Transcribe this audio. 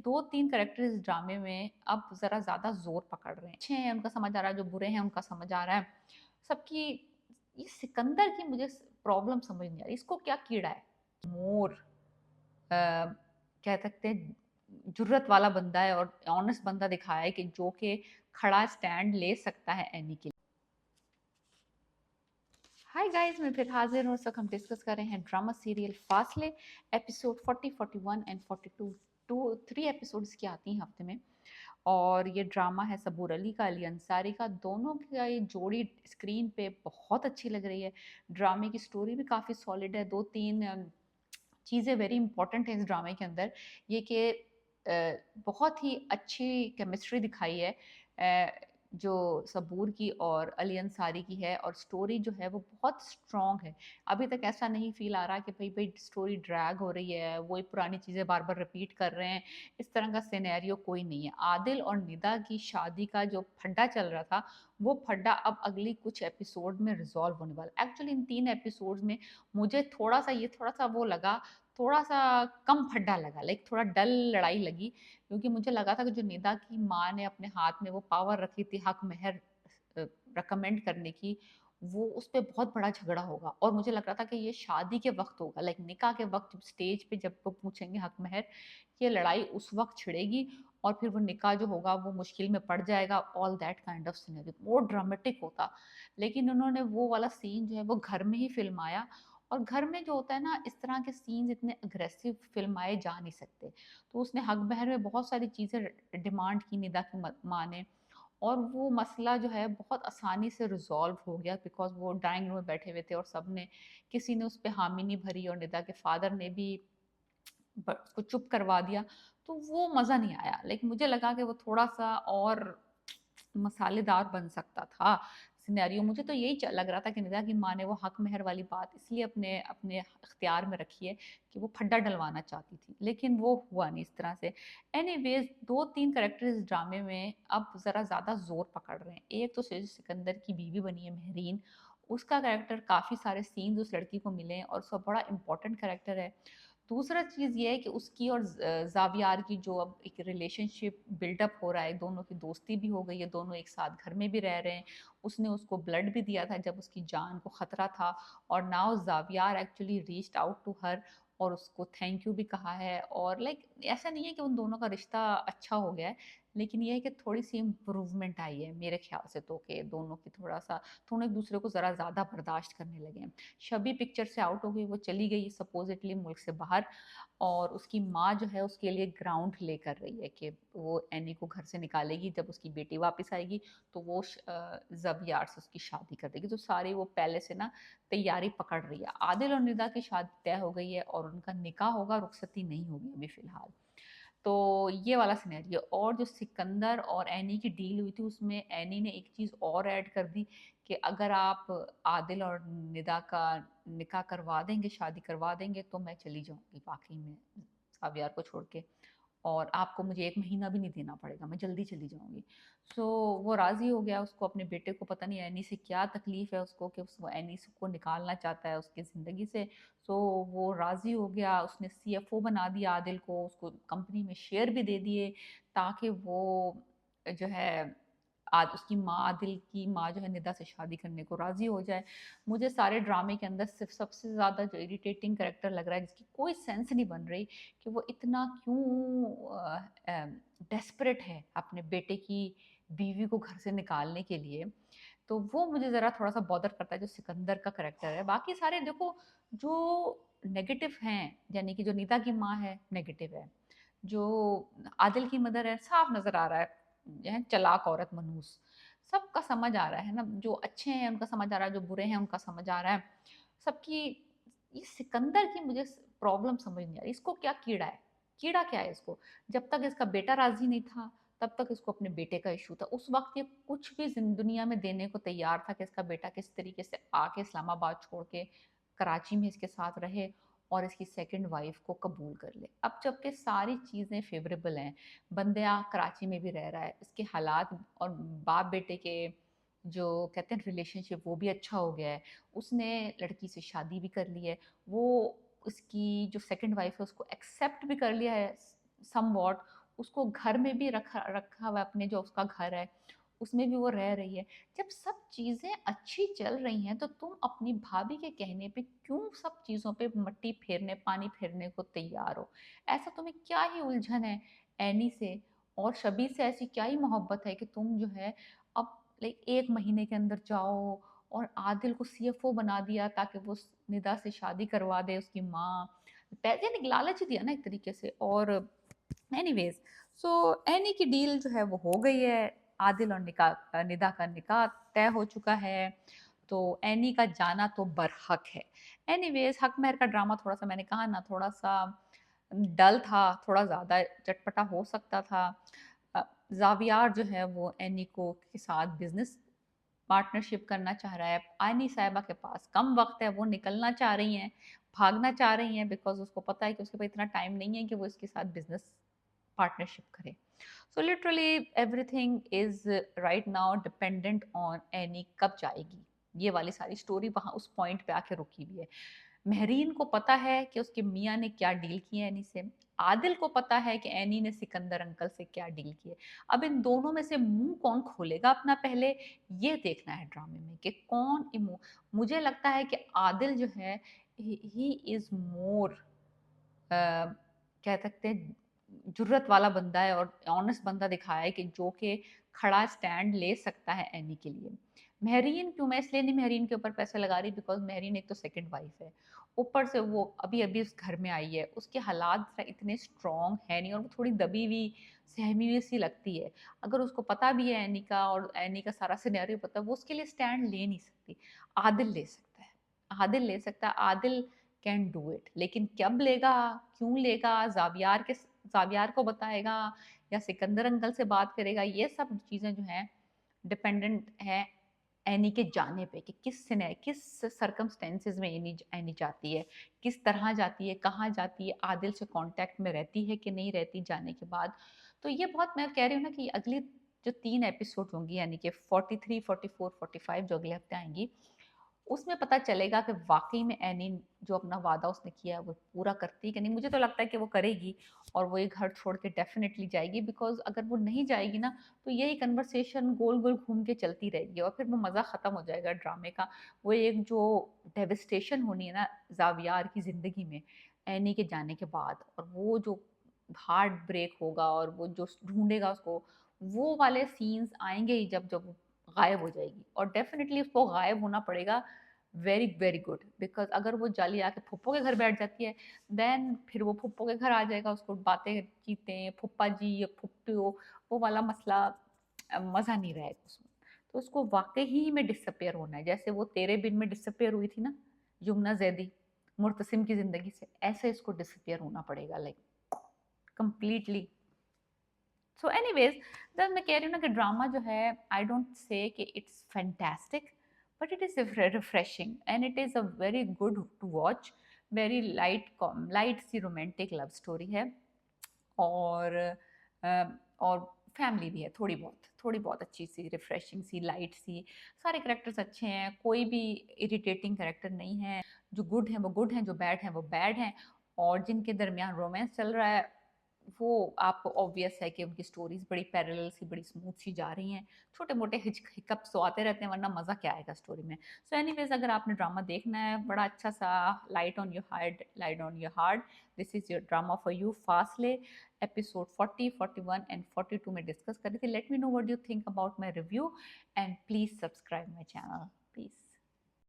2-3 character इस ड्रामे में अब ज़रा ज़्यादा ज़ोर पकड़ रहे हैं। अच्छे हैं उनका समझ आ रहा है, जो बुरे हैं उनका समझ आ रहा है। सबकी ये सिकंदर की मुझे प्रॉब्लम समझ नहीं आ रही, इसको क्या कीड़ा है? मोर कह सकते हैं जुर्रत वाला बंदा है और ऑनेस्ट बंदा दिखाया है कि जो कि खड़ा स्टैंड ले सकता है एनी के लिए। हाय गाइस, मैं फिर हाजिर हूँ। इस वक्त हम डिस्कस कर रहे हैं ड्रामा सीरियल फासले एपिसोड 40, 41 एंड 42। 3 एपिसोड्स की आती हैं हफ्ते में। और ये ड्रामा है सबूर अली का, अली अंसारी का। दोनों का ये जोड़ी स्क्रीन पे बहुत अच्छी लग रही है। ड्रामे की स्टोरी भी काफ़ी सॉलिड है। 2-3 चीज़ें वेरी इंपॉर्टेंट है इस ड्रामे के अंदर। ये कि बहुत ही अच्छी केमिस्ट्री दिखाई है जो सबूर की और अली अंसारी की है, और स्टोरी जो है वो बहुत स्ट्रॉन्ग है। अभी तक ऐसा नहीं फील आ रहा कि भाई भाई स्टोरी ड्रैग हो रही है, वही पुरानी चीज़ें बार बार रिपीट कर रहे हैं। इस तरह का सिनेरियो कोई नहीं है। आदिल और निदा की शादी का जो फड्डा चल रहा था, वो फड्डा अब अगली कुछ एपिसोड में रिजॉल्व होने वाला। एक्चुअली इन 3 एपिसोड्स में मुझे थोड़ा सा वो लगा, थोड़ा-सा कम फड्डा लगा, लाइक थोड़ा डल लड़ाई लगी। क्योंकि मुझे लगा था कि जो निदा की माँ ने अपने हाथ में वो पावर रखी थी हक महर रिकमेंड करने की, वो उस पे बहुत बड़ा झगड़ा होगा। और मुझे लग रहा था कि ये शादी के वक़्त होगा, लाइक निकाह के वक़्त जब स्टेज पे जब वो पूछेंगे हक महर, ये लड़ाई उस वक़्त छिड़ेगी और फिर वो निकाह जो होगा वो मुश्किल में पड़ जाएगा। All that kind of scenario और ड्रामेटिक होता। लेकिन उन्होंने वो वाला सीन जो है वो घर में ही फ़िल्माया। और घर में जो होता है ना, इस तरह के सीन्स इतने अग्रेसिव फ़िल्माए जा नहीं सकते। तो उसने हक बहर में बहुत सारी चीज़ें डिमांड की निदा की माँ ने। और वो मसला जो है बहुत आसानी से रिज़ॉल्व हो गया, बिकॉज़ वो ड्राइंग रूम में बैठे हुए थे और सबने, किसी ने उस पे हामी नहीं भरी और निदा के फादर ने भी उसको चुप करवा दिया। तो वो मज़ा नहीं आया। लाइक मुझे लगा कि वो थोड़ा-सा और मसालेदार बन सकता था सिनेरियो। मुझे तो यही लग रहा था कि निदा की माँ ने वो हक महर वाली बात इसलिए अपने अपने इख्तियार में रखी है कि वो फड्डा डलवाना चाहती थी, लेकिन वो हुआ नहीं इस तरह से। एनीवेज 2-3 कैरेक्टर इस ड्रामे में अब ज़रा ज़्यादा जोर पकड़ रहे हैं। एक तो सिकंदर की बीवी बनी है महरीन, उसका कैरेक्टर, काफ़ी सारे सीन्स उस लड़की को मिले हैं और उसका बड़ा इंपॉर्टेंट कैरेक्टर है। दूसरा चीज़ ये है कि उसकी और ज़ावियार की जो अब एक रिलेशनशिप बिल्डअप हो रहा है, दोनों की दोस्ती भी हो गई है, दोनों एक साथ घर में भी रह रहे हैं। उसने उसको ब्लड भी दिया था जब उसकी जान को ख़तरा था। और now Xavier actually reached out to her और उसको थैंक यू भी कहा है। और लाइक ऐसा नहीं है कि उन दोनों का रिश्ता अच्छा हो गया है, लेकिन ये है कि थोड़ी-सी इम्प्रूवमेंट आई है मेरे ख़्याल से, तो कि दोनों की थोड़ा-सा दोनों एक-दूसरे को ज़रा ज़्यादा बर्दाश्त करने लगे हैं। शबी पिक्चर से आउट हो गई, वो चली गई सपोज़िटली मुल्क से बाहर। और उसकी माँ जो है उसके लिए ग्राउंड प्ले कर रही है कि वो एनी को घर से निकालेगी। जब उसकी बेटी वापस आएगी तो वो ज़बियार से उसकी शादी कर देगी। तो सारी वो पहले से ना तैयारी पकड़ रही है। आदिल और निदा की शादी तय हो गई है और उनका निकाह होगा, रुखसती नहीं होगी अभी फ़िलहाल। तो ये वाला सिनेरियो। और जो सिकंदर और एनी की डील हुई थी, उसमें एनी ने एक चीज़ और ऐड कर दी कि अगर आप आदिल और निदा का निकाह करवा देंगे, शादी करवा देंगे, तो मैं चली जाऊँगी वाक़ई में सावियार को छोड़ के। और आपको मुझे 1 महीना भी नहीं देना पड़ेगा, मैं जल्दी चली जाऊँगी। सो वो राज़ी हो गया। उसको अपने बेटे को पता नहीं एनी से क्या तकलीफ़ है उसको कि उसको एनी को निकालना चाहता है उसकी ज़िंदगी से। सो वो राज़ी हो गया। उसने सीएफओ बना दिया आदिल को, उसको कंपनी में शेयर भी दे दिए ताकि वो जो है आज उसकी माँ, आदिल की माँ जो है निदा से शादी करने को राज़ी हो जाए। मुझे सारे ड्रामे के अंदर सिर्फ़ सबसे ज़्यादा जो इरिटेटिंग कैरेक्टर लग रहा है, जिसकी कोई सेंस नहीं बन रही, कि वो इतना क्यों डेस्परेट है अपने बेटे की बीवी को घर से निकालने के लिए। तो वो मुझे ज़रा थोड़ा-सा बॉदर करता है, जो सिकंदर का कैरेक्टर है। बाकी सारे देखो, जो नेगेटिव हैं, यानी कि जो नीता की माँ है, नेगेटिव है। जो आदिल की मदर है, साफ नज़र आ रहा है, जो है चालाक औरत मनहूस। सबका समझ आ रहा है ना, जो अच्छे हैं उनका समझ आ रहा है, जो बुरे हैं उनका समझ आ रहा है। सबकी ये सिकंदर की मुझे प्रॉब्लम समझ नहीं आ रही, इसको क्या कीड़ा है? कीड़ा क्या है इसको? जब तक इसका बेटा राज़ी नहीं था, तब तक इसको अपने बेटे का इश्यू था। उस वक़्त ये कुछ भी दुनिया में देने को तैयार था कि इसका बेटा किस तरीके से आके इस्लामाबाद छोड़ के कराची में इसके साथ रहे और इसकी सेकंड वाइफ को कबूल कर ले। अब जबकि सारी चीज़ें फ़ेवरेबल हैं, बंदा कराची में भी रह रहा है, इसके हालात और बाप-बेटे के जो कहते हैं रिलेशनशिप, वो भी अच्छा हो गया है। उसने लड़की से शादी भी कर ली है। वो उसकी जो सेकंड वाइफ है उसको एक्सेप्ट भी कर लिया है समवॉट। उसको घर में भी रखा रखा हुआ है, अपने जो उसका घर है उसमें भी वो रह रही है। जब सब चीजें अच्छी चल रही हैं तो तुम अपनी भाभी के कहने पे क्यों सब चीजों पे मट्टी फेरने, पानी फेरने को तैयार हो? ऐसा तुम्हें क्या ही उलझन है एनी से और शबी से? ऐसी क्या ही मोहब्बत है कि तुम जो है अब लाइक 1 महीने के अंदर जाओ और आदिल को सीएफओ बना दिया ताकि वो निदा से शादी करवा दे उसकी माँ। पैसे ने लालच दिया ना एक तरीके से। और एनीवेज, सो एनी की डील जो है वो हो गई है। आदिल और निदा का निकाह तय हो चुका है। तो एनी का जाना तो बरहक है। एनीवेज, हक महर का ड्रामा थोड़ा सा, मैंने कहा ना, थोड़ा सा डल था, थोड़ा ज्यादा चटपटा हो सकता था। जावियार जो है वो एनी को के साथ बिजनेस पार्टनरशिप करना चाह रहा है। आनी साहिबा के पास कम वक्त है, वो निकलना चाह रही हैं, भागना चाह रही हैं, बिकॉज उसको पता है कि उसके पास इतना टाइम नहीं है कि वो इसके साथ बिजनेस पार्टनरशिप करे। So literally everything is right now dependent on any कब जाएगी। ये वाली सारी स्टोरी वहां उस पॉइंट पे आके रुकी हुई है। महरीन को पता है कि उसके मियाँ ने क्या डील की है एनी से। आदिल को पता है कि एनी ने सिकंदर अंकल से क्या डील की है। अब इन दोनों में से मुंह कौन खोलेगा अपना पहले, ये देखना है ड्रामे में कि कौन मुझे लगता है कि आदिल जो है ही इज मोर, कह सकते हैं, जुर्रत वाला बंदा है और ऑनेस्ट बंदा दिखाया है कि जो कि खड़ा स्टैंड ले सकता है एनी के लिए। महरीन क्यों, मैं इसलिए नहीं महरीन के ऊपर पैसे लगा रही बिकॉज महरीन एक तो सेकंड वाइफ है, ऊपर से वो अभी अभी उस घर में आई है, उसके हालात इतने स्ट्रांग है नहीं और वो थोड़ी दबी हुई सहमी हुई सी लगती है। अगर उसको पता भी है एनी का और एनी का सारा सिनेरियो पता है, वो उसके लिए स्टैंड ले नहीं सकती। आदिल ले सकता है, आदिल ले सकता है, आदिल कैन डू इट। लेकिन कब लेगा, क्यों लेगा, जावियार को बताएगा या सिकंदर अंकल से बात करेगा, ये सब चीजें जो हैं डिपेंडेंट है एनी के जाने पे कि किस सरकमस्टेंसेस में एनी जाती है, किस तरह जाती है, कहाँ जाती है, आदिल से कांटेक्ट में रहती है कि नहीं रहती जाने के बाद। तो ये बहुत, मैं कह रही हूँ ना कि अगली जो 3 एपिसोड होंगी यानी कि 43, 44, 45 जो अगले हफ्ते आएंगी, उसमें पता चलेगा कि वाकई में एनी जो अपना वादा उसने किया है वो पूरा करती है कि नहीं। मुझे तो लगता है कि वो करेगी और वो ये घर छोड़ के डेफिनेटली जाएगी, बिकॉज अगर वो नहीं जाएगी ना तो यही कन्वर्सेशन गोल गोल घूम के चलती रहेगी और फिर वो मज़ा ख़त्म हो जाएगा ड्रामे का। वो एक जो डेविस्टेशन होनी है ना जावियार की ज़िंदगी में एनी के जाने के बाद, और वो जो हार्ट ब्रेक होगा और वो जो ढूंढेगा उसको, वो वाले सीन्स आएंगे ही जब जब वो गायब हो जाएगी। और डेफिनेटली उसको गायब होना पड़ेगा वेरी वेरी गुड, बिकॉज अगर वो जाली आके फुप्पो के घर बैठ जाती है देन फिर वो फुप्पो के घर आ जाएगा, उसको बातें चीतें फुप्पा जी या फुप्पो, वो वाला मसला, मज़ा नहीं रहेगा उसमें। तो उसको वाकई ही में डिसअपेयर होना है, जैसे वो तेरे बिन में डिसअपेयर हुई थी ना यमुना जैदी मुर्तसिम की ज़िंदगी से, ऐसे इसको डिसअपेयर होना पड़ेगा लाइक कंप्लीटली। सो एनीवेज, जब मैं कह रही हूँ ना कि ड्रामा जो है, आई don't say that it's fantastic, but it is refreshing and it is a very good to watch. Very light सी रोमांटिक लव स्टोरी है। और और फैमिली भी है, थोड़ी बहुत अच्छी सी रिफ्रेशिंग सी लाइट सी। सारे कैरेक्टर्स अच्छे हैं, कोई भी इरिटेटिंग कैरेक्टर नहीं है। जो गुड हैं वो गुड हैं, जो बैड हैं वो बैड हैं। और जिनके दरमियान रोमांस चल रहा है वो आपको ऑब्वियस है कि उनकी स्टोरीज बड़ी पैरेलल सी, बड़ी स्मूथ सी जा रही हैं। छोटे मोटे हिकअप्स तो आते रहते हैं, वरना मज़ा क्या आएगा स्टोरी में। सो एनीवेज, अगर आपने ड्रामा देखना है बड़ा अच्छा सा, light on your heart, this is your drama for you, फासले। एपिसोड 40, 41 एंड 42 में डिस्कस कर रही थी। Let me know what you think about my review and please subscribe my channel.